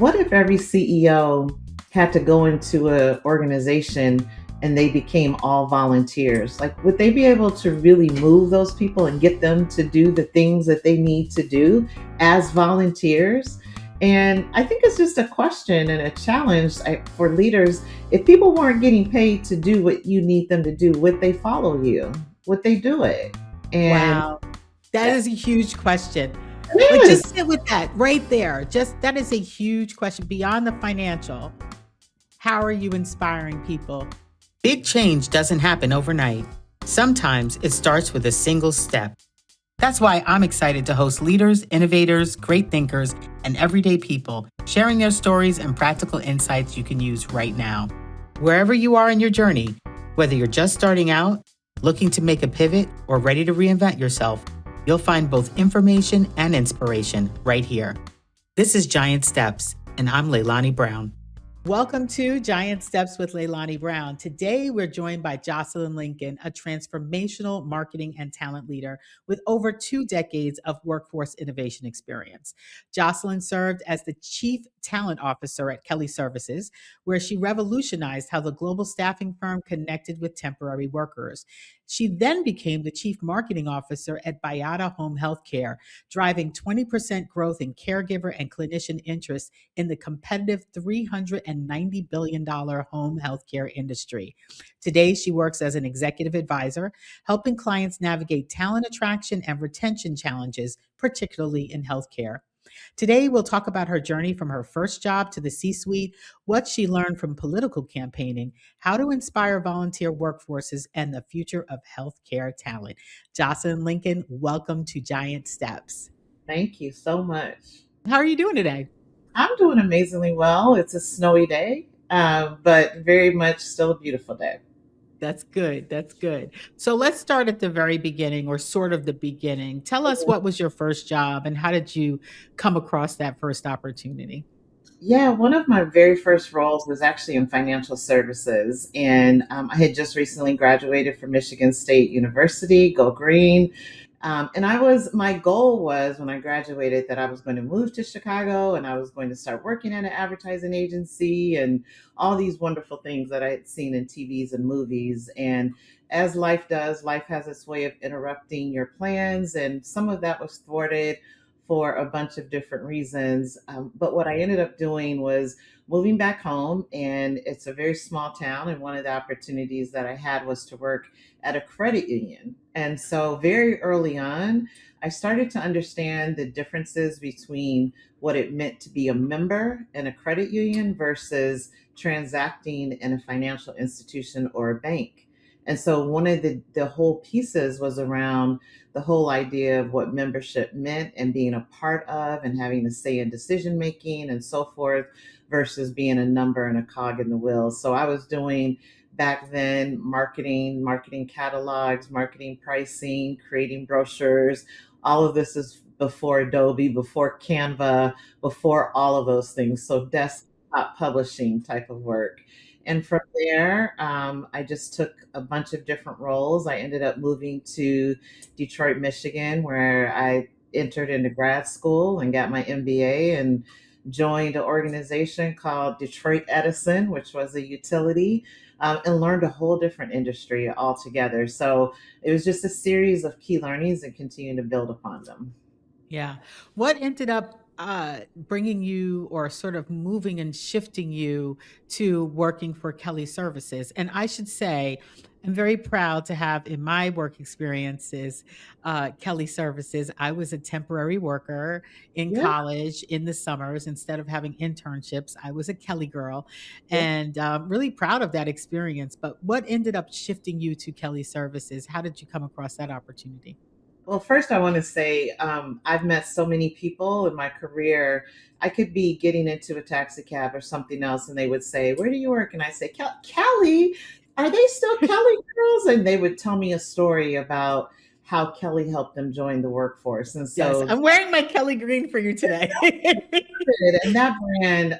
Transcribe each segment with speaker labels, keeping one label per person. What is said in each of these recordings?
Speaker 1: What if every CEO had to go into an organization and they became all volunteers? Like, would they be able to really move those people and get them to do the things that they need to do as volunteers? And I think it's just a question and a challenge for leaders. If people weren't getting paid to do what you need them to do, would they follow you? Would they do it? And
Speaker 2: Wow. That is a huge question. Like,
Speaker 1: it
Speaker 2: just
Speaker 1: is.
Speaker 2: sit with that right there. Just that is a huge question beyond the financial. How are you inspiring people?
Speaker 3: Big change doesn't happen overnight. Sometimes it starts with a single step. That's why I'm excited to host leaders, innovators, great thinkers, and everyday people sharing their stories and practical insights you can use right now. Wherever you are in your journey, whether you're just starting out, looking to make a pivot, or ready to reinvent yourself, you'll find both information and inspiration right here. This is Giant Steps, and I'm Leilani Brown.
Speaker 2: Welcome to Giant Steps with Leilani Brown. Today, we're joined by Jocelyn Lincoln, a transformational marketing and talent leader with over 2 decades of workforce innovation experience. Jocelyn served as the Chief Talent Officer at Kelly Services, where she revolutionized how the global staffing firm connected with temporary workers. She then became the Chief Marketing Officer at Bayada Home Healthcare, driving 20% growth in caregiver and clinician interest in the competitive $390 billion home healthcare industry. Today, she works as an executive advisor, helping clients navigate talent attraction and retention challenges, particularly in healthcare. Today, we'll talk about her journey from her first job to the C suite, what she learned from political campaigning, how to inspire volunteer workforces, and the future of healthcare talent. Jocelyn Lincoln, welcome to Giant Steps.
Speaker 1: Thank you so much.
Speaker 2: How are you doing today?
Speaker 1: I'm doing amazingly well. It's a snowy day, but very much still a beautiful day.
Speaker 2: That's good. That's good. So let's start at the very beginning or sort of the beginning. Tell us what was your first job and how did you come across that first opportunity?
Speaker 1: Yeah, one of my very first roles was actually in financial services. And I had just recently graduated from Michigan State University, go green. And my goal was when I graduated that I was going to move to Chicago and I was going to start working at an advertising agency and all these wonderful things that I had seen in TVs and movies. And as life does, life has its way of interrupting your plans. And some of that was thwarted for a bunch of different reasons. But what I ended up doing was moving back home, and it's a very small town. And one of the opportunities that I had was to work at a credit union. And so, very early on, I started to understand the differences between what it meant to be a member in a credit union versus transacting in a financial institution or a bank. And so, one of the whole pieces was around the whole idea of what membership meant and being a part of and having a say in decision making and so forth versus being a number and a cog in the wheel. So I was doing back then marketing catalogs, marketing pricing, creating brochures. All of this is before Adobe, before Canva, before all of those things. So desktop publishing type of work. And from there, I just took a bunch of different roles. I ended up moving to Detroit, Michigan, where I entered into grad school and got my MBA and joined an organization called Detroit Edison, which was a utility, and learned a whole different industry altogether. So it was just a series of key learnings and continue to build upon them.
Speaker 2: Yeah. What ended up bringing you or sort of moving and shifting you to working for Kelly Services? And I should say, I'm very proud to have in my work experiences Kelly Services. I was a temporary worker in
Speaker 1: Yeah,
Speaker 2: college in the summers. Instead of having internships, I was a Kelly girl
Speaker 1: yeah.
Speaker 2: and really proud of that experience. But what ended up shifting you to Kelly Services? How did you come across that opportunity?
Speaker 1: Well, first, I want to say I've met so many people in my career. I could be getting into a taxi cab or something else, and they would say, "Where do you work?" And I say, Kelly, are they still Kelly girls?" And they would tell me a story about how Kelly helped them join the workforce. And
Speaker 2: Yes,
Speaker 1: so
Speaker 2: I'm wearing my Kelly green for you today.
Speaker 1: it. And that brand,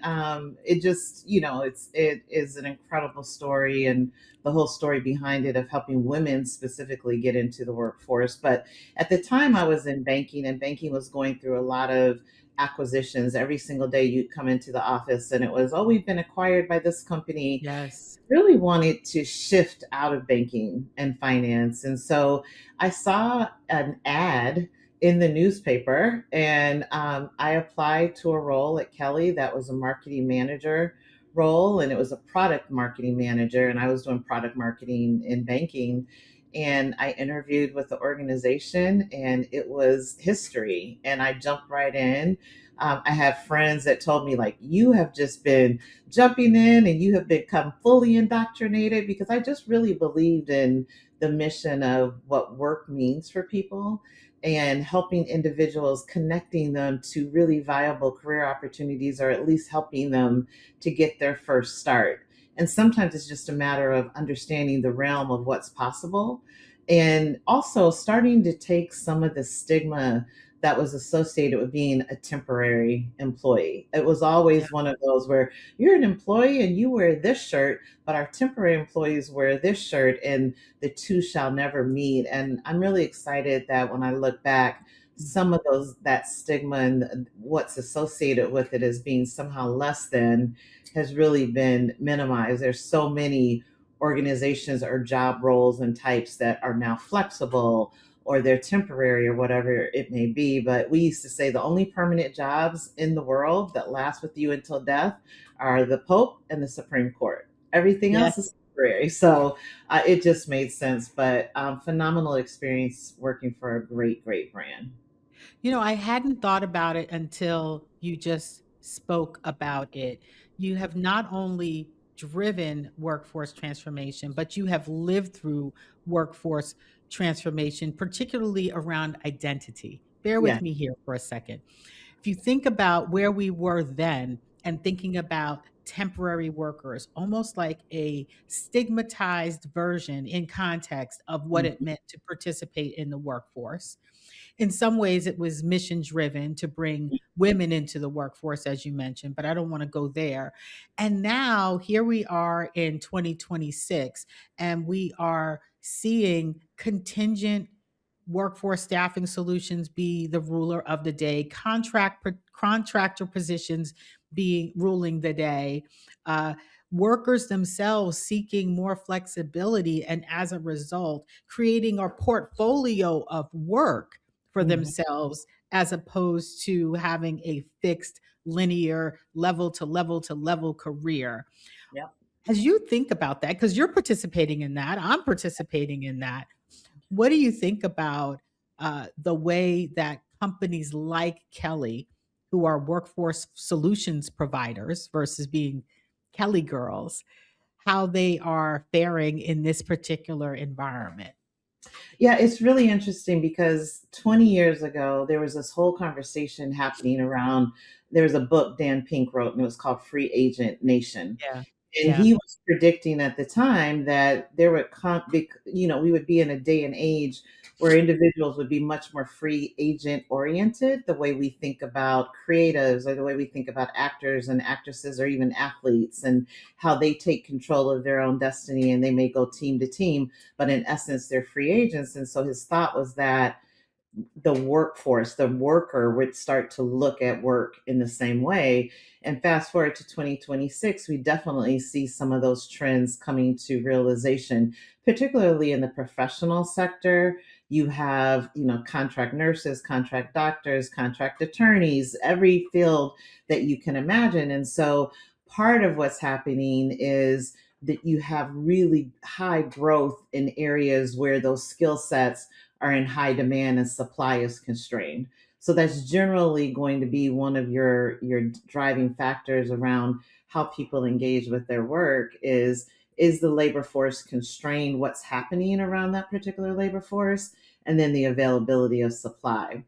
Speaker 1: it just, it is an incredible story and the whole story behind it of helping women specifically get into the workforce. But at the time I was in banking and banking was going through a lot of acquisitions. Every single day you'd come into the office and it was, oh, we've been acquired by this company.
Speaker 2: Yes.
Speaker 1: Really wanted to shift out of banking and finance. And so I saw an ad in the newspaper, and I applied to a role at Kelly that was a marketing manager role, and it was a product marketing manager, and I was doing product marketing in banking. And I interviewed with the organization, and it was history. And I jumped right in. I have friends that told me, like, you have just been jumping in and you have become fully indoctrinated, because I just really believed in the mission of what work means for people and helping individuals, connecting them to really viable career opportunities, or at least helping them to get their first start. And sometimes it's just a matter of understanding the realm of what's possible, and also starting to take some of the stigma that was associated with being a temporary employee. It was
Speaker 2: Yeah.
Speaker 1: always one of those where you're an employee and you wear this shirt, but our temporary employees wear this shirt, and the two shall never meet. And I'm really excited that when I look back, some of those, that stigma and what's associated with it as being somehow less than, has really been minimized. There's so many organizations or job roles and types that are now flexible, or they're temporary, or whatever it may be. But we used to say the only permanent jobs in the world that last with you until death are the Pope and the Supreme Court. Everything
Speaker 2: Yes.
Speaker 1: else is temporary. So it just made sense. But phenomenal experience working for a great, great brand.
Speaker 2: I hadn't thought about it until you just spoke about it. You have not only driven workforce transformation, but you have lived through workforce transformation, particularly around identity. Bear
Speaker 1: Yeah.
Speaker 2: with me here for a second. If you think about where we were then and thinking about temporary workers, almost like a stigmatized version in context of what it
Speaker 1: Mhm.
Speaker 2: meant to participate in the workforce. In some ways, it was mission driven to bring women into the workforce, as you mentioned, but I don't want to go there. And now here we are in 2026, and we are seeing contingent workforce staffing solutions be the ruler of the day, contractor positions being ruling the day, uh, workers themselves seeking more flexibility, and as a result, creating a portfolio of work for
Speaker 1: Mhm.
Speaker 2: themselves as opposed to having a fixed linear level to level to level career.
Speaker 1: Yep.
Speaker 2: As you think about that, because you're participating in that, I'm participating in that, what do you think about the way that companies like Kelly, who are workforce solutions providers versus being Kelly girls, how they are faring in this particular environment?
Speaker 1: Yeah, it's really interesting because 20 years ago, there was this whole conversation happening around. There was a book Dan Pink wrote, and it was called Free Agent Nation.
Speaker 2: Yeah.
Speaker 1: And
Speaker 2: Yeah.
Speaker 1: he was predicting at the time that there would come, we would be in a day and age where individuals would be much more free agent oriented, the way we think about creatives, or the way we think about actors and actresses, or even athletes, and how they take control of their own destiny, and they may go team to team, but in essence, they're free agents. And so his thought was that the workforce, the worker, would start to look at work in the same way. And fast forward to 2026, we definitely see some of those trends coming to realization, particularly in the professional sector. You have, contract nurses, contract doctors, contract attorneys, every field that you can imagine. And so part of what's happening is that you have really high growth in areas where those skill sets are in high demand and supply is constrained. So that's generally going to be one of your driving factors around how people engage with their work. Is the labor force constrained? What's happening around that particular labor force? And then the availability of supply.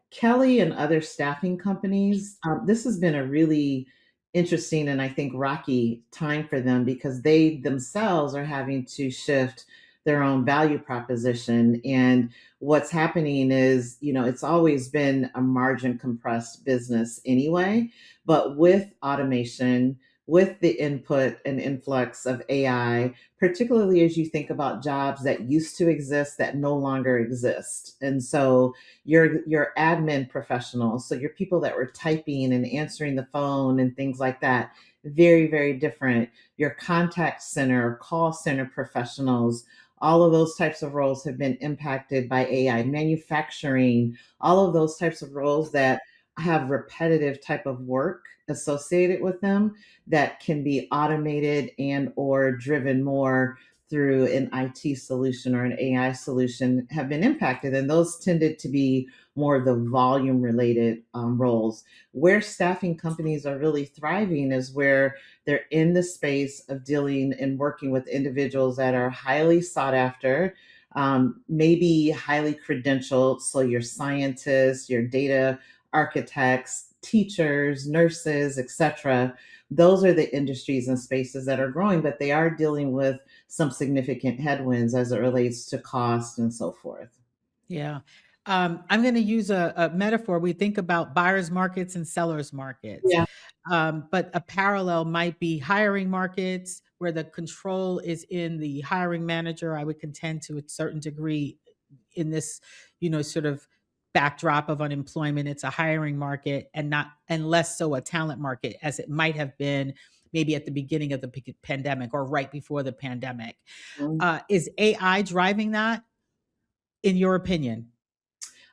Speaker 1: Kelly and other staffing companies, this has been a really interesting and I think rocky time for them, because they themselves are having to shift their own value proposition. And what's happening is, it's always been a margin compressed business anyway, but with automation, with the input and influx of AI, particularly as you think about jobs that used to exist that no longer exist. And so your admin professionals, so your people that were typing and answering the phone and things like that, very, very different. Your contact center, call center professionals, all of those types of roles have been impacted by AI. Manufacturing, all of those types of roles that have repetitive type of work associated with them that can be automated and or driven more through an IT solution or an AI solution have been impacted. And those tended to be more the volume related roles. Where staffing companies are really thriving is where they're in the space of dealing and working with individuals that are highly sought after, maybe highly credentialed. So your scientists, your data architects, teachers, nurses, etc. Those are the industries and spaces that are growing, but they are dealing with some significant headwinds as it relates to cost and so forth.
Speaker 2: Yeah. I'm going to use a metaphor. We think about buyers markets and sellers markets.
Speaker 1: Yeah.
Speaker 2: But a parallel might be hiring markets where the control is in the hiring manager. I would contend to a certain degree in this, sort of backdrop of unemployment, it's a hiring market and less so a talent market as it might have been maybe at the beginning of the pandemic or right before the pandemic.
Speaker 1: Mhm.
Speaker 2: Is AI driving that, in your opinion?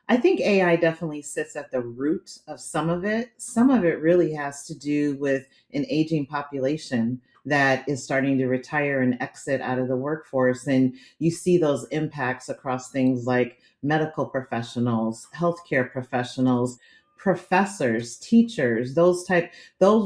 Speaker 1: I think AI definitely sits at the root of some of it. Some of it really has to do with an aging population that is starting to retire and exit out of the workforce. And you see those impacts across things like medical professionals, healthcare professionals, professors, teachers, those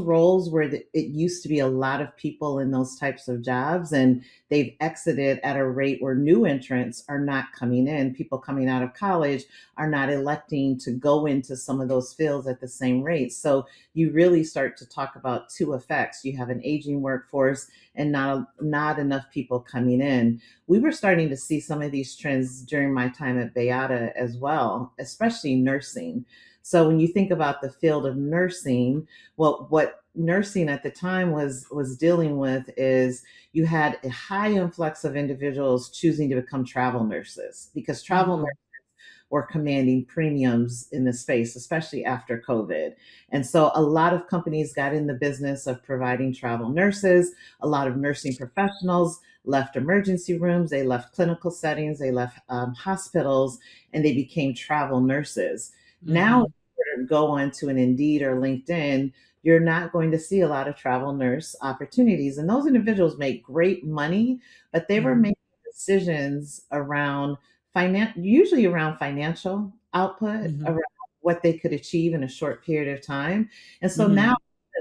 Speaker 1: roles where it used to be a lot of people in those types of jobs, and they've exited at a rate where new entrants are not coming in. People coming out of college are not electing to go into some of those fields at the same rate. So you really start to talk about two effects. You have an aging workforce and not enough people coming in. We were starting to see some of these trends during my time at Beata as well, especially nursing. So when you think about the field of nursing, well, what nursing at the time was dealing with is you had a high influx of individuals choosing to become travel nurses because travel
Speaker 2: Mhm.
Speaker 1: were commanding premiums in the space, especially after COVID. And so a lot of companies got in the business of providing travel nurses. A lot of nursing professionals left emergency rooms, they left clinical settings, they left hospitals, and they became travel nurses. Now, if
Speaker 2: Mhm.
Speaker 1: you were to go onto an Indeed or LinkedIn, you're not going to see a lot of travel nurse opportunities. And those individuals make great money, but they were
Speaker 2: Mhm.
Speaker 1: making decisions around usually around financial output,
Speaker 2: Mhm.
Speaker 1: around what they could achieve in a short period of time. And so now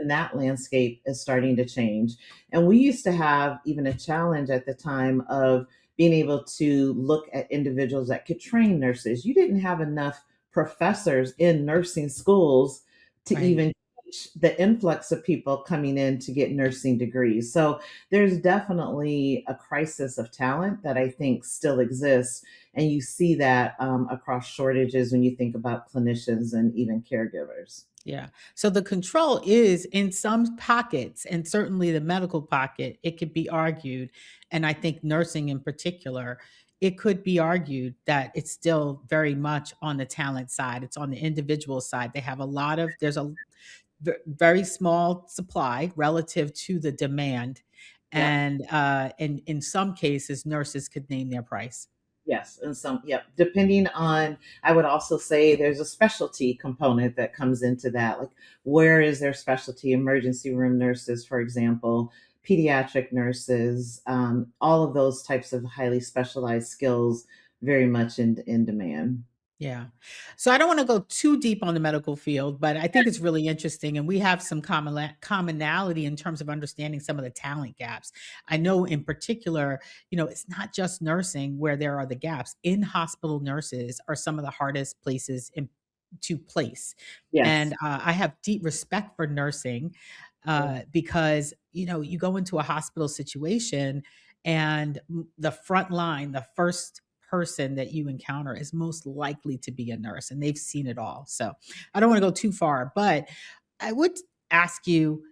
Speaker 2: Mhm.
Speaker 1: that landscape is starting to change. And we used to have even a challenge at the time of being able to look at individuals that could train nurses. You didn't have enough professors in nursing schools to
Speaker 2: Right.
Speaker 1: even teach the influx of people coming in to get nursing degrees. So there's definitely a crisis of talent that I think still exists, and you see that across shortages when you think about clinicians and even caregivers.
Speaker 2: Yeah. So the control is in some pockets, and certainly the medical pocket, it could be argued, and I think nursing in particular, it could be argued that it's still very much on the talent side. It's on the individual side. They have there's a very small supply relative to the demand.
Speaker 1: Yep.
Speaker 2: And in some cases, nurses could name their price.
Speaker 1: Yes. And some, yep. Depending on, I would also say there's a specialty component that comes into that. Like, where is their specialty? Emergency room nurses, for example, pediatric nurses, all of those types of highly specialized skills, very much in demand.
Speaker 2: Yeah. So I don't want to go too deep on the medical field, but I think it's really interesting. And we have some commonality in terms of understanding some of the talent gaps. I know in particular, it's not just nursing where there are the gaps. In hospital nurses are some of the hardest places to place. And
Speaker 1: Yes.
Speaker 2: I have deep respect for nursing because, you go into a hospital situation and the front line, the first person that you encounter is most likely to be a nurse, and they've seen it all. So I don't want to go too far, but I would ask you,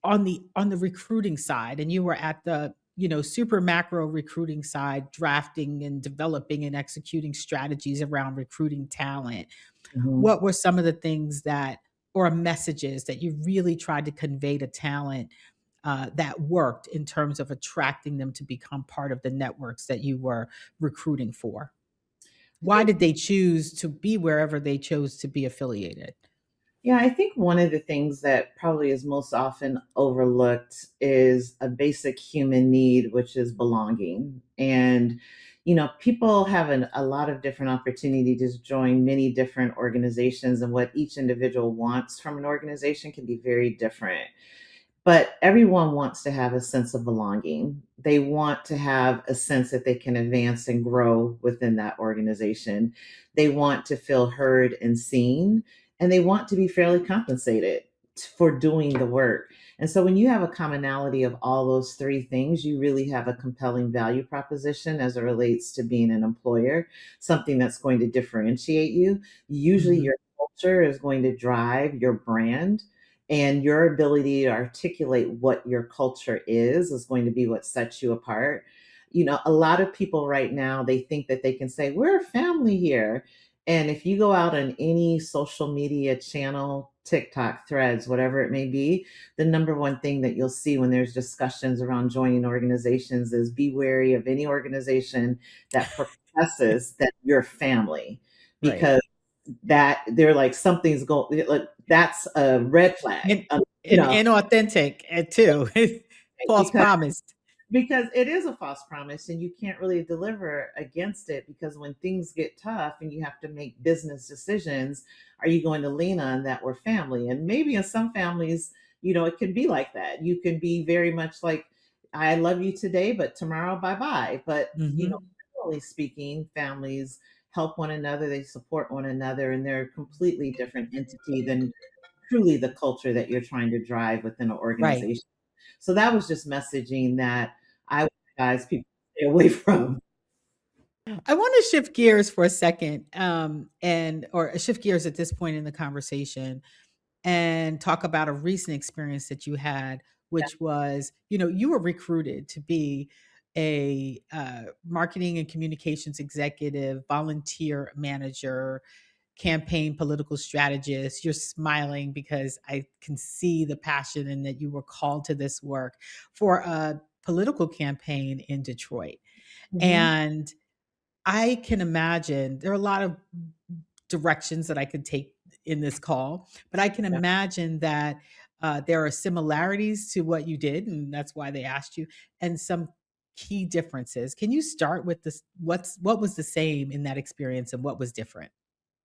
Speaker 2: on the recruiting side, and you were at the, super macro recruiting side, drafting and developing and executing strategies around recruiting talent.
Speaker 1: Mhm.
Speaker 2: What were some of the things that, or messages that you really tried to convey to talent, that worked in terms of attracting them to become part of the networks that you were recruiting for?
Speaker 1: I
Speaker 2: Why
Speaker 1: think,
Speaker 2: did they choose to be wherever they chose to be affiliated?
Speaker 1: yeah, I think one of the things that probably is most often overlooked is a basic human need, which is belonging. And, people have a lot of different opportunities to join many different organizations, and what each individual wants from an organization can be very different. But everyone wants to have a sense of belonging. They want to have a sense that they can advance and grow within that organization. They want to feel heard and seen, and they want to be fairly compensated for doing the work. And so when you have a commonality of all those three things, you really have a compelling value proposition as it relates to being an employer, something that's going to differentiate you. Usually
Speaker 2: Mhm.
Speaker 1: your culture is going to drive your brand, and your ability to articulate what your culture is going to be what sets you apart. A lot of people right now, they think that they can say we're a family here, and if you go out on any social media channel, TikTok, Threads, whatever it may be, the number one thing that you'll see when there's discussions around joining organizations is be wary of any organization that professes that you're family,
Speaker 2: Right.
Speaker 1: because that they're like something's going, like that's a red flag.
Speaker 2: And
Speaker 1: You
Speaker 2: and
Speaker 1: know,
Speaker 2: inauthentic, too. False
Speaker 1: because
Speaker 2: promised.
Speaker 1: it is a false promise, and you can't really deliver against it, because when things get tough and you have to make business decisions, are you going to lean on that we're family? And maybe in some families, it can be like that. You can be very much like, I love you today, but tomorrow, bye bye. But,
Speaker 2: Mhm.
Speaker 1: generally speaking, families help one another, they support one another, and they're a completely different entity than truly the culture that you're trying to drive within an
Speaker 2: Right.
Speaker 1: organization. So that was just messaging that I would advise people to stay away from.
Speaker 2: I wanna shift gears for a second, and or shift gears at this point in the conversation and talk about a recent experience that you had,
Speaker 1: Yeah.
Speaker 2: which was, you were recruited to be a, marketing and communications executive, volunteer manager, campaign political strategist. You're smiling because I can see the passion and that you were called to this work for a political campaign in Detroit.
Speaker 1: Mhm.
Speaker 2: And I can imagine there are a lot of directions that I could take in this call, but I can
Speaker 1: Yeah.
Speaker 2: imagine that there are similarities to what you did, and that's why they asked you, and some key differences. Can you start with this? What was the same in that experience, and what was different?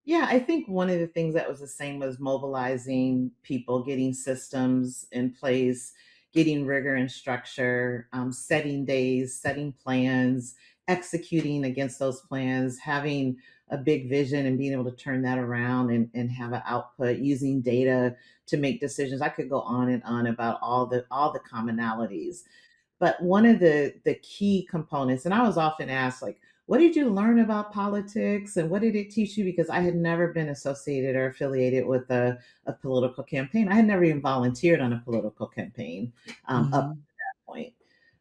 Speaker 1: Yeah, I think one of the things that was the same was mobilizing people, getting systems in place, getting rigor and structure, setting days, setting plans, executing against those plans, having a big vision and being able to turn that around and have an output, using data to make decisions. I could go on and on about all the commonalities. But one of the key components, and I was often asked, like, what did you learn about politics and what did it teach you? Because I had never been associated or affiliated with a political campaign. I had never even volunteered on a political campaign up
Speaker 2: Mhm.
Speaker 1: to that point.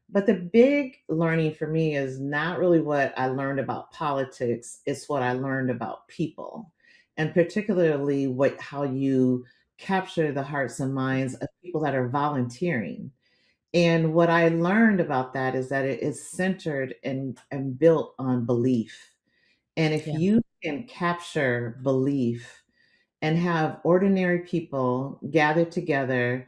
Speaker 1: But the big learning for me is not really what I learned about politics, it's what I learned about people. And particularly how you capture the hearts and minds of people that are volunteering. And what I learned about that is that it is centered and built on belief. And if
Speaker 2: Yeah.
Speaker 1: you can capture belief and have ordinary people gather together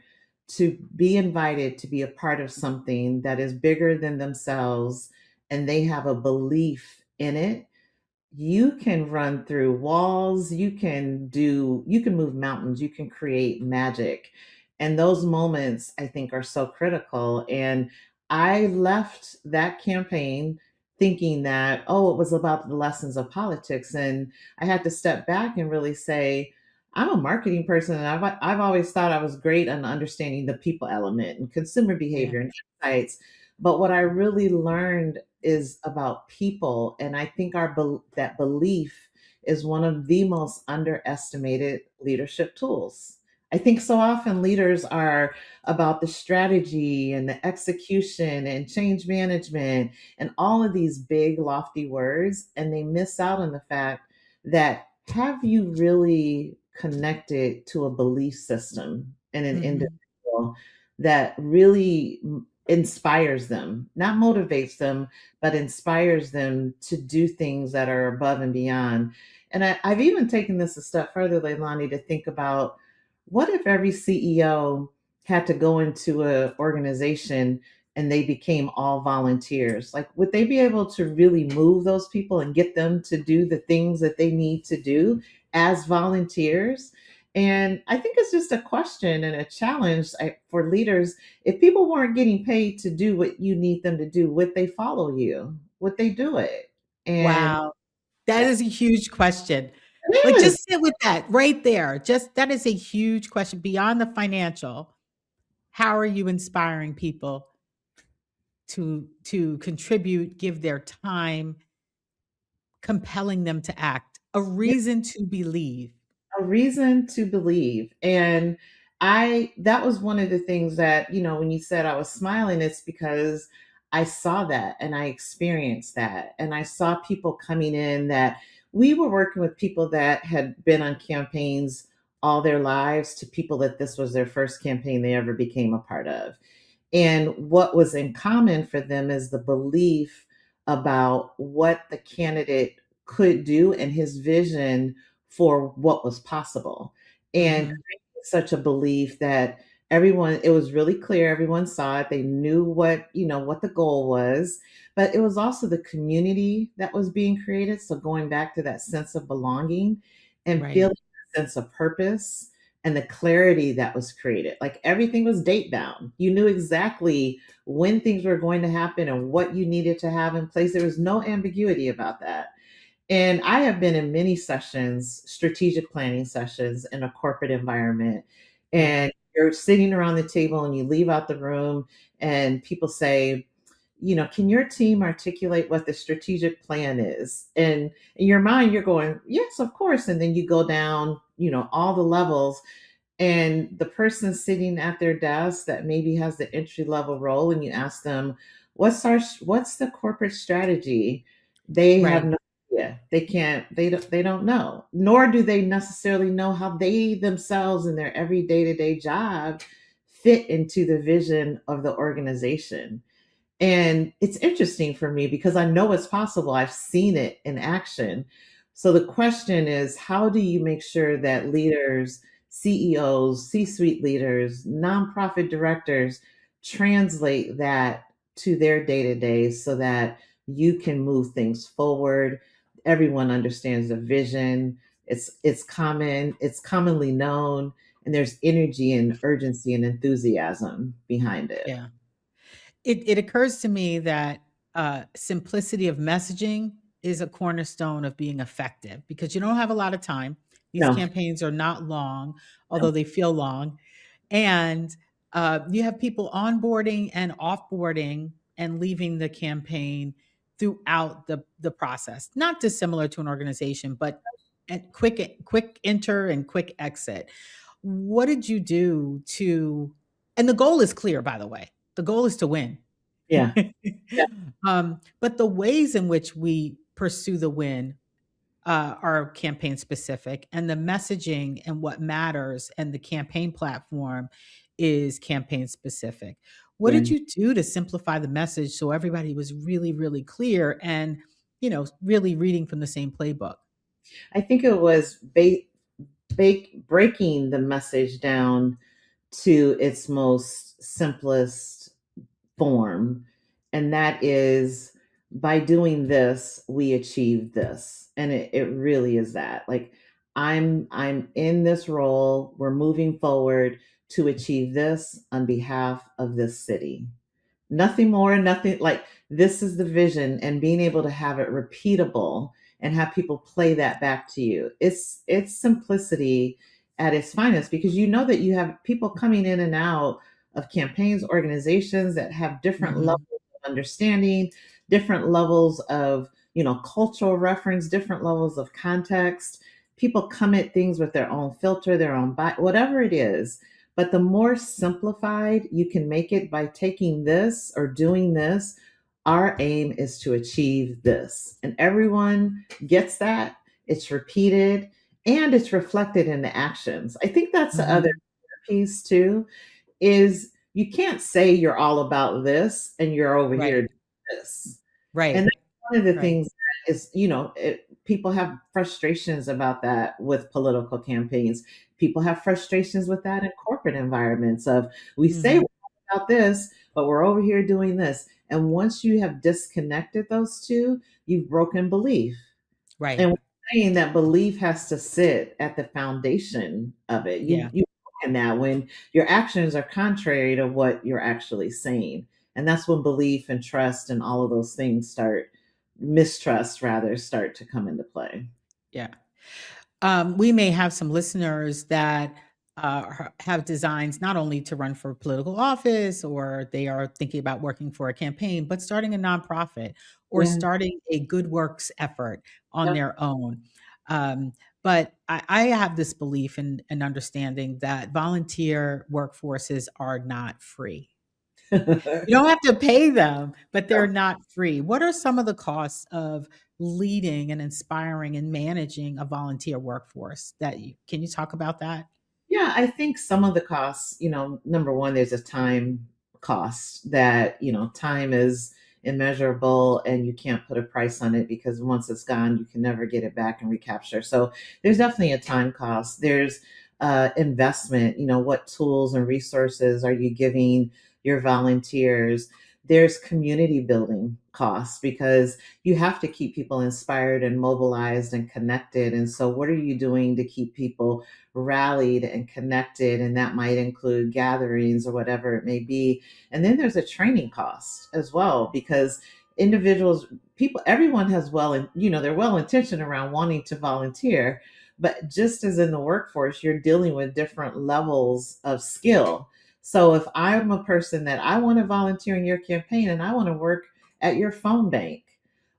Speaker 1: to be invited to be a part of something that is bigger than themselves, and they have a belief in it, you can run through walls, you can move mountains, you can create magic. And those moments I think are so critical. And I left that campaign thinking that, oh, it was about the lessons of politics. And I had to step back and really say, I'm a marketing person, and I've always thought I was great on understanding the people element and consumer
Speaker 2: Yeah.
Speaker 1: behavior and insights. But what I really learned is about people, and I think that belief is one of the most underestimated leadership tools. I think so often leaders are about the strategy and the execution and change management and all of these big, lofty words, and they miss out on the fact that have you really connected to a belief system and an
Speaker 2: Hmm.
Speaker 1: individual that really inspires them, not motivates them, but inspires them to do things that are above and beyond. And I've even taken this a step further, Leilani, to think about what if every CEO had to go into an organization and they became all volunteers? Like, would they be able to really move those people and get them to do the things that they need to do as volunteers? And I think it's just a question and a challenge for leaders. If people weren't getting paid to do what you need them to do, would they follow you? Would they do it? And
Speaker 2: Wow. That is a huge question. Like,
Speaker 1: it is
Speaker 2: just sit with that right there. Just that is a huge question beyond the financial. How are you inspiring people to contribute, give their time, compelling them to act, a reason to believe?
Speaker 1: a reason to believe. And that was one of the things that, when you said I was smiling, it's because I saw that and I experienced that. And I saw people coming in that we were working with people that had been on campaigns all their lives to people that this was their first campaign they ever became a part of. And what was in common for them is the belief about what the candidate could do and his vision for what was possible. And
Speaker 2: Mhm.
Speaker 1: such a belief that it was really clear, everyone saw it, they knew what the goal was, but it was also the community that was being created. So going back to that sense of belonging and
Speaker 2: Right.
Speaker 1: feeling a sense of purpose and the clarity that was created. Like everything was date bound. You knew exactly when things were going to happen and what you needed to have in place. There was no ambiguity about that. And I have been in many sessions, strategic planning sessions in a corporate environment.
Speaker 2: Yeah.
Speaker 1: And you're sitting around the table and you leave out the room and people say, can your team articulate what the strategic plan is? And in your mind, you're going, yes, of course. And then you go down, all the levels and the person sitting at their desk that maybe has the entry level role and you ask them what's the corporate strategy, they have
Speaker 2: Right.
Speaker 1: no idea. They don't know, nor do they necessarily know how they themselves in their every day-to-day job fit into the vision of the organization. And it's interesting for me because I know it's possible. I've seen it in action. So the question is, how do you make sure that leaders, CEOs, C suite leaders, nonprofit directors translate that to their day to day so that you can move things forward? Everyone understands the vision. It's commonly known, and there's energy and urgency and enthusiasm behind it.
Speaker 2: Yeah. It occurs to me that simplicity of messaging is a cornerstone of being effective because you don't have a lot of time. These
Speaker 1: No,
Speaker 2: campaigns are not long, although they feel long. And you have people onboarding and offboarding and leaving the campaign throughout the process. Not dissimilar to an organization, but at quick enter and quick exit. What did you do to? And the goal is clear, by the way. The goal is to win.
Speaker 1: yeah.
Speaker 2: But the ways in which we pursue the win are campaign specific, and the messaging and what matters and the campaign platform is campaign specific. What
Speaker 1: Yeah.
Speaker 2: did you do to simplify the message so everybody was really, really clear and really reading from the same playbook?
Speaker 1: I think it was breaking the message down to its most simplest form. And that is, by doing this, we achieve this. And it really is that. Like, I'm in this role, we're moving forward to achieve this on behalf of this city. Nothing more, nothing like this is the vision, and being able to have it repeatable and have people play that back to you. It's simplicity at its finest because you know that you have people coming in and out of campaigns, organizations that have different levels
Speaker 2: Mhm.
Speaker 1: of understanding, different levels of, cultural reference, different levels of context. people come at things with their own filter, their own whatever it is. But the more simplified you can make it by taking this or doing this, our aim is to achieve this. And everyone gets that. It's repeated and it's reflected in the actions. I think that's the other
Speaker 2: Mhm.
Speaker 1: piece too, is you can't say you're all about this and you're over here
Speaker 2: Right.
Speaker 1: doing this. And
Speaker 2: Right.
Speaker 1: that's one of the
Speaker 2: Right.
Speaker 1: things that is, people have frustrations about that with political campaigns. People have frustrations with that in corporate environments of we say we're
Speaker 2: Mhm.
Speaker 1: all about this, but we're over here doing this. And once you have disconnected those two, you've broken belief.
Speaker 2: Right.
Speaker 1: And we're saying that belief has to sit at the foundation of it.
Speaker 2: Yeah.
Speaker 1: You in that when your actions are contrary to what you're actually saying. And that's when belief and trust and all of those things mistrust rather, start to come into play.
Speaker 2: Yeah. We may have some listeners that have designs not only to run for political office or they are thinking about working for a campaign, but starting a nonprofit or
Speaker 1: Yeah.
Speaker 2: starting a good works effort on
Speaker 1: Yep.
Speaker 2: their own. Um, but I have this belief and understanding that volunteer workforces are not free. You don't have to pay them, but they're not free. What are some of the costs of leading and inspiring and managing a volunteer workforce that you can you talk about that?
Speaker 1: Yeah, I think some of the costs, number one, there's a time cost that, time is immeasurable and you can't put a price on it because once it's gone, you can never get it back and recapture. So there's definitely a time cost. There's investment, what tools and resources are you giving your volunteers? There's community building costs because you have to keep people inspired and mobilized and connected. And so, what are you doing to keep people rallied and connected? And that might include gatherings or whatever it may be. And then there's a training cost as well because individuals, people, everyone has they're well intentioned around wanting to volunteer. But just as in the workforce, you're dealing with different levels of skill. So if I'm a person that I want to volunteer in your campaign and I want to work at your phone bank,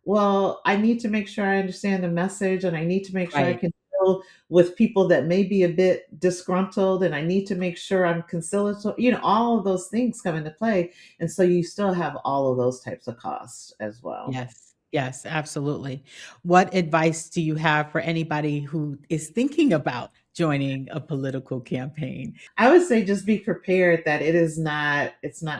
Speaker 1: well, I need to make sure I understand the message and I need to make sure I
Speaker 2: Right.
Speaker 1: can deal with people that may be a bit disgruntled and I need to make sure I'm conciliatory. All of those things come into play. And so you still have all of those types of costs as well.
Speaker 2: Yes. Yes, absolutely. What advice do you have for anybody who is thinking about joining a political campaign?
Speaker 1: I would say just be prepared that it's not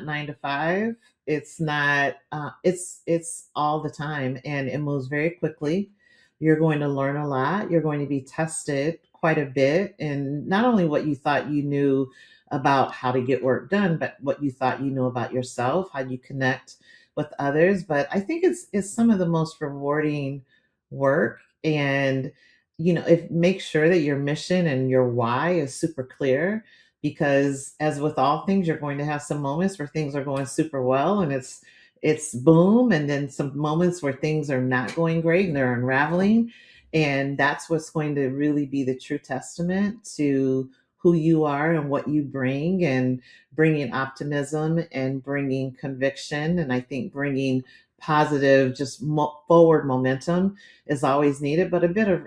Speaker 1: 9 to 5. It's not, it's all the time and it moves very quickly. You're going to learn a lot. You're going to be tested quite a bit. And not only what you thought you knew about how to get work done, but what you thought you knew about yourself, how you connect with others. But I think it's some of the most rewarding work. And if make sure that your mission and your why is super clear, because as with all things, you're going to have some moments where things are going super well and it's boom, and then some moments where things are not going great and they're unraveling. And that's what's going to really be the true testament to who you are and what you bring, and bringing optimism and bringing conviction. And I think bringing positive, just forward momentum is always needed, but a bit of,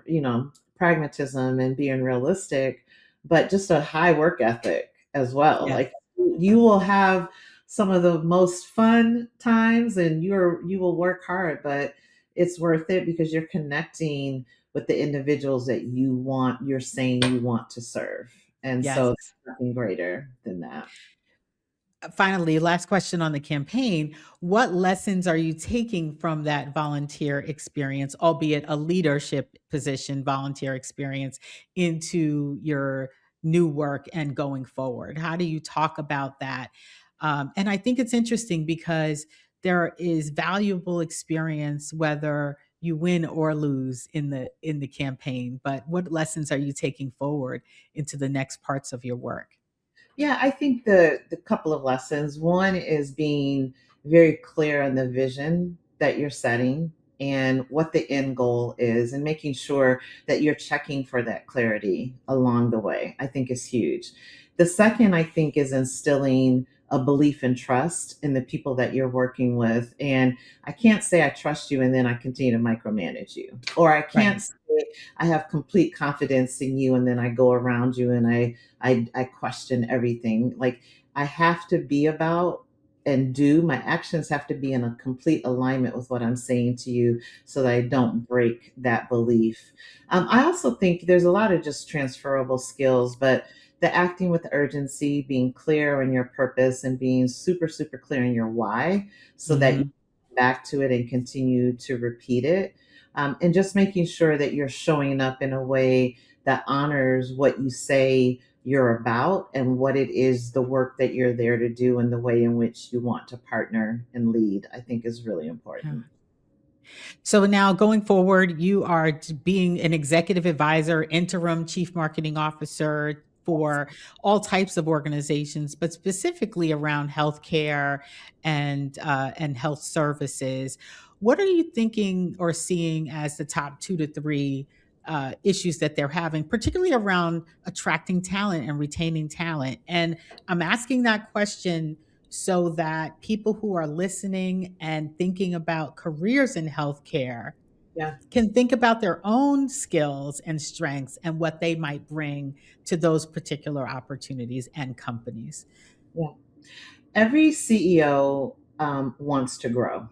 Speaker 1: pragmatism and being realistic, but just a high work ethic as well.
Speaker 2: Yes.
Speaker 1: Like you will have some of the most fun times and you will work hard, but it's worth it because you're connecting with the individuals that you're saying you want to serve. And so
Speaker 2: Yes.
Speaker 1: there's nothing greater than that.
Speaker 2: Finally, last question on the campaign. What lessons are you taking from that volunteer experience, albeit a leadership position, volunteer experience, into your new work and going forward? How do you talk about that? And I think it's interesting because there is valuable experience whether you win or lose in the campaign. But what lessons are you taking forward into the next parts of your work?
Speaker 1: Yeah, I think the couple of lessons. One is being very clear on the vision that you're setting and what the end goal is, and making sure that you're checking for that clarity along the way, I think is huge. The second, I think, is instilling a belief and trust in the people that you're working with. And I can't say I trust you and then I continue to micromanage you. Or I can't
Speaker 2: Right.
Speaker 1: say I have complete confidence in you and then I go around you and I question everything. Like I have to be about and do my actions have to be in a complete alignment with what I'm saying to you so that I don't break that belief. I also think there's a lot of just transferable skills, but the acting with urgency, being clear on your purpose, and being super, super clear on your why so that you
Speaker 2: Mm-hmm.
Speaker 1: come back to it and continue to repeat it. And just making sure that you're showing up in a way that honors what you say you're about and what it is the work that you're there to do and the way in which you want to partner and lead, I think is really
Speaker 2: Yeah.
Speaker 1: important.
Speaker 2: So now going forward, you are being an executive advisor, interim chief marketing officer for all types of organizations, but specifically around healthcare and health services. What are you thinking or seeing as the top 2 to 3 issues that they're having, particularly around attracting talent and retaining talent? And I'm asking that question so that people who are listening and thinking about careers in healthcare
Speaker 1: Yeah.
Speaker 2: can think about their own skills and strengths and what they might bring to those particular opportunities and companies.
Speaker 1: Yeah. Every CEO wants to grow.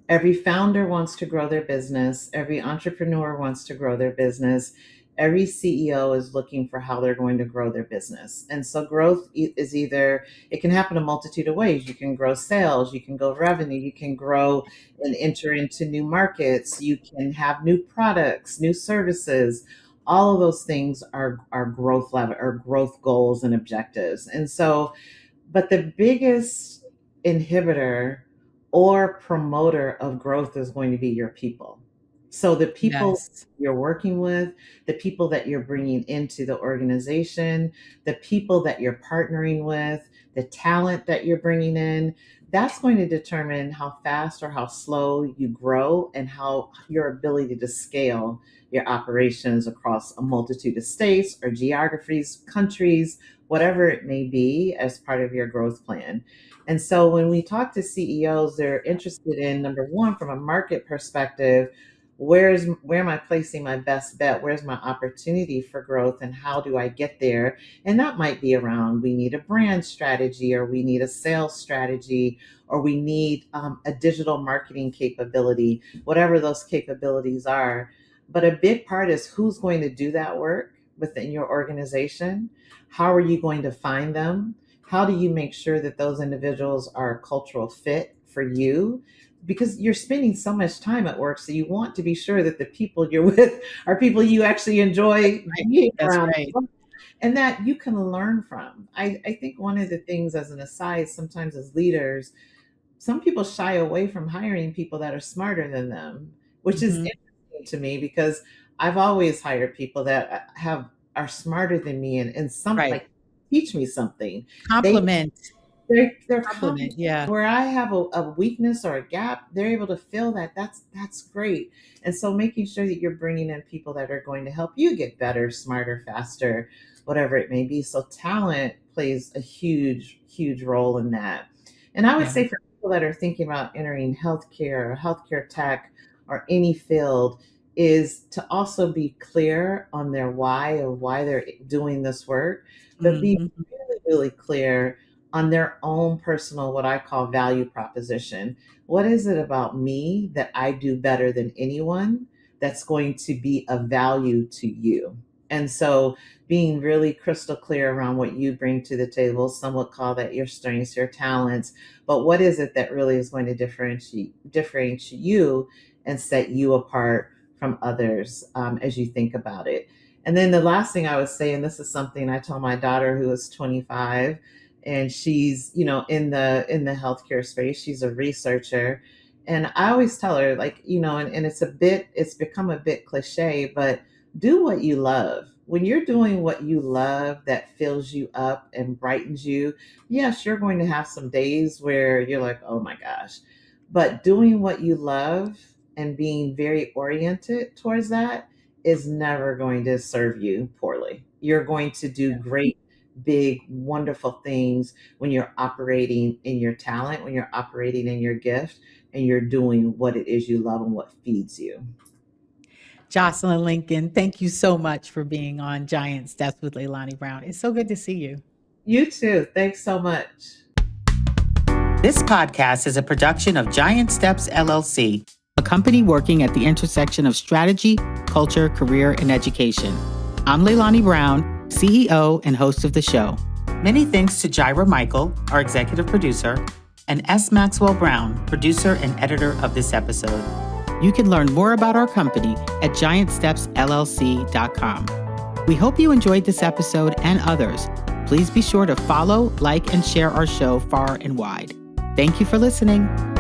Speaker 1: Every founder wants to grow their business. Every entrepreneur wants to grow their business. Every CEO is looking for how they're going to grow their business. And so growth is either, it can happen a multitude of ways. You can grow sales, you can grow revenue, you can grow and enter into new markets, you can have new products, new services. All of those things are growth level or growth goals and objectives. And so but the biggest inhibitor or promoter of growth is going to be your people. So the people
Speaker 2: Yes.
Speaker 1: you're working with, the people that you're bringing into the organization, the people that you're partnering with, the talent that you're bringing in, that's going to determine how fast or how slow you grow and how your ability to scale your operations across a multitude of states or geographies, countries, whatever it may be as part of your growth plan. And so when we talk to CEOs, they're interested in number one, from a market perspective, where am I placing my best bet? Where's my opportunity for growth and how do I get there? And that might be around we need a brand strategy or we need a sales strategy or we need a digital marketing capability, whatever those capabilities are. But a big part is who's going to do that work within your organization. How are you going to find them? How do you make sure that those individuals are a cultural fit for you? Because you're spending so much time at work, so you want to be sure that the people you're with are people you actually
Speaker 2: That's
Speaker 1: enjoy
Speaker 2: right.
Speaker 1: being
Speaker 2: That's
Speaker 1: around
Speaker 2: right.
Speaker 1: and that you can learn from. I think one of the things, as an aside, sometimes as leaders, some people shy away from hiring people that are smarter than them, which is
Speaker 2: Mhm.
Speaker 1: interesting to me because I've always hired people that are smarter than me and some
Speaker 2: Right.
Speaker 1: like teach me something. They
Speaker 2: Compliment.
Speaker 1: they're
Speaker 2: Compliment.
Speaker 1: confident.
Speaker 2: Yeah.
Speaker 1: Where I have a weakness or a gap, they're able to fill that. That's great. And so making sure that you're bringing in people that are going to help you get better, smarter, faster, whatever it may be. So talent plays a huge, huge role in that. And I would
Speaker 2: Yeah.
Speaker 1: say for people that are thinking about entering healthcare, healthcare tech, or any field, is to also be clear on their why of why they're doing this work, but be
Speaker 2: Mhm.
Speaker 1: really, really clear on their own personal, what I call value proposition. What is it about me that I do better than anyone that's going to be of value to you? And so being really crystal clear around what you bring to the table, some would call that your strengths, your talents, but what is it that really is going to differentiate you and set you apart from others as you think about it? And then the last thing I would say, and this is something I tell my daughter who is 25, and she's in the healthcare space, she's a researcher, and I always tell her, like, and it's become a bit cliche, but do what you love. When you're doing what you love that fills you up and brightens you, yes, you're going to have some days where you're like, oh my gosh, but doing what you love and being very oriented towards that is never going to serve you poorly. You're going to do
Speaker 2: Yeah.
Speaker 1: great big, wonderful things when you're operating in your talent, when you're operating in your gift, and you're doing what it is you love and what feeds you.
Speaker 2: Jocelyn Lincoln, thank you so much for being on Giant Steps with Leilani Brown. It's so good to see you.
Speaker 1: You too. Thanks so much.
Speaker 3: This podcast is a production of Giant Steps LLC, a company working at the intersection of strategy, culture, career, and education. I'm Leilani Brown, CEO and host of the show. Many thanks to Jaira Michael, our executive producer, and S. Maxwell Brown, producer and editor of this episode. You can learn more about our company at giantstepsllc.com. We hope you enjoyed this episode and others. Please be sure to follow, like, and share our show far and wide. Thank you for listening.